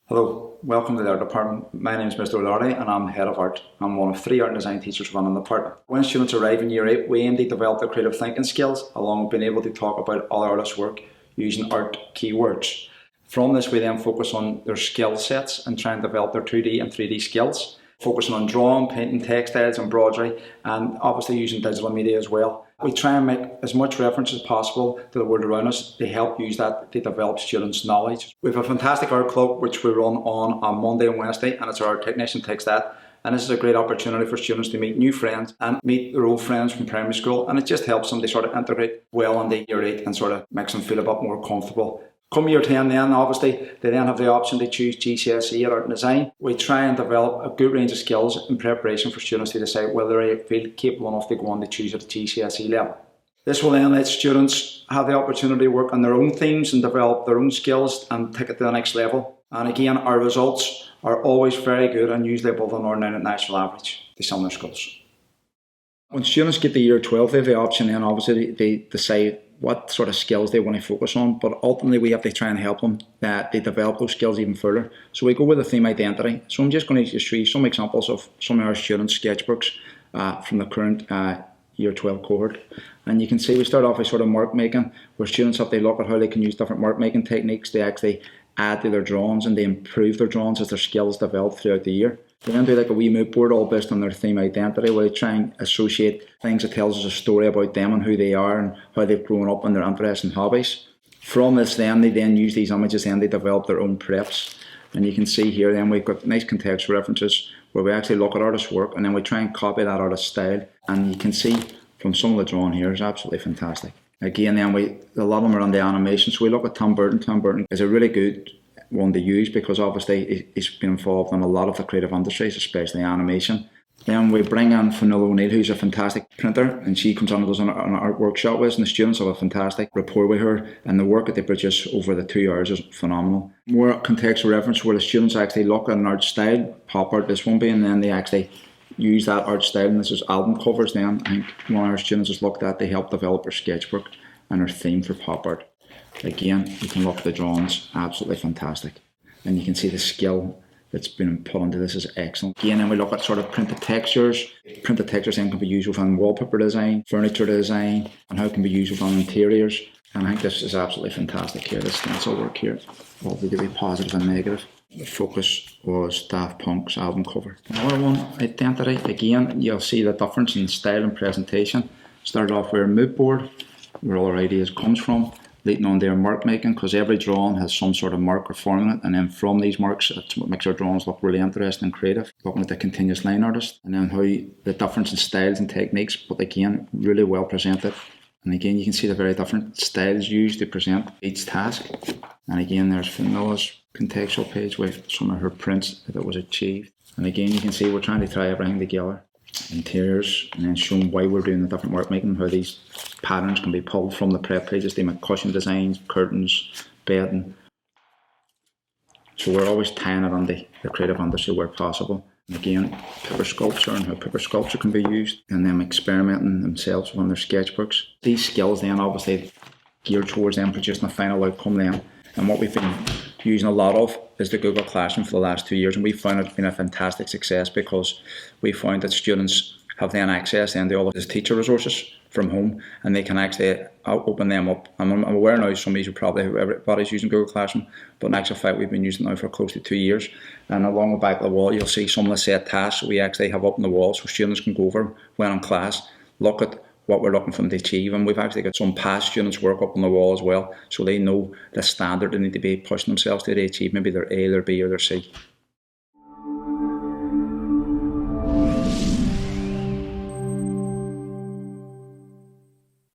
Hello, welcome to the art department. My name is Mr. O'Doherty and I'm head of art. I'm one of 3 art and design teachers running the department. When students arrive in year 8, we aim to develop their creative thinking skills along with being able to talk about other artists' work using art keywords. From this we then focus on their skill sets and try and develop their 2D and 3D skills, focusing on drawing, painting, textiles, embroidery, and obviously using digital media as well. We try and make as much reference as possible to the world around us to help use that to develop students' knowledge. We have a fantastic art club which we run on Monday and Wednesday, and it's our technician takes that. And this is a great opportunity for students to meet new friends and meet their old friends from primary school, and it just helps them to sort of integrate well into year 8 and sort of makes them feel a bit more comfortable. Come year 10 then, obviously, they then have the option to choose GCSE and Art and Design. We try and develop a good range of skills in preparation for students to decide whether they feel capable enough to go on to choose at the GCSE level. This will then let students have the opportunity to work on their own themes and develop their own skills and take it to the next level. And again, our results are always very good and usually above an ordinary national average to some of their schools. When students get to year 12, they have the option then obviously they decide what sort of skills they want to focus on, but ultimately we have to try and help them that they develop those skills even further. So we go with the theme identity. So I'm just going to show you some examples of some of our students' sketchbooks from the current year 12 cohort. And you can see we start off with sort of mark making, where students have to look at how they can use different mark making techniques to actually add to their drawings and they improve their drawings as their skills develop throughout the year. They then do like a wee mood board all based on their theme identity, where they try and associate things that tells us a story about them and who they are and how they've grown up and their interests and hobbies. From this then, they then use these images and they develop their own preps. And you can see here then we've got nice contextual references where we actually look at artists' work and then we try and copy that artist's style. And you can see from some of the drawing here is absolutely fantastic. Again then a lot of them are on the animation, so we look at Tom Burton. Tom Burton is a really good one to use because obviously he's been involved in a lot of the creative industries, especially animation. Then we bring in Fionnuala O'Neill, who's a fantastic printer, and she comes on and does an art workshop with us, and the students have a fantastic rapport with her, and the work that they produce over the 2 hours is phenomenal. More contextual reference where the students actually look at an art style, pop art this one being, and then they actually use that art style, and this is album covers then. I think one of our students has looked at, they help develop their sketchbook and their theme for pop art. Again, you can look at the drawings, absolutely fantastic. And you can see the skill that's been put into this is excellent. Again, then we look at sort of printed textures. Printed textures then can be used within wallpaper design, furniture design, and how it can be used within interiors. And I think this is absolutely fantastic here, the stencil work here. All to be positive and negative. The focus was Daft Punk's album cover. Another one, identity. Again, you'll see the difference in style and presentation. Started off with a mood board, where all our ideas comes from. Leading on their mark making, because every drawing has some sort of mark or form in it, and then from these marks that's what makes our drawings look really interesting and creative. Looking at the continuous line artist, and then how the difference in styles and techniques, but again really well presented. And again you can see the very different styles used to present each task. And again there's Fionnuala's contextual page with some of her prints that was achieved. And again you can see we're trying to tie everything together. Interiors, and then showing why we're doing the different work making, how these patterns can be pulled from the prep pages. They make cushion designs, curtains, bedding. So we're always tying it on the creative industry where possible. And again, paper sculpture and how paper sculpture can be used, and them experimenting themselves on their sketchbooks. These skills then obviously geared towards them producing a final outcome then. And what we've been using a lot of is the Google Classroom for the last 2 years, and we found it's been a fantastic success because we found that students have then access then to all of these teacher resources from home, and they can actually open them up. And I'm aware now some of you probably everybody's using Google Classroom, but in actual fact we've been using it now for close to 2 years. And along the back of the wall you'll see some of the set tasks we actually have up on the wall so students can go over when in class, look at what we're looking for them to achieve, and we've actually got some past students work up on the wall as well, so they know the standard they need to be pushing themselves to achieve, maybe their A, their B or their C.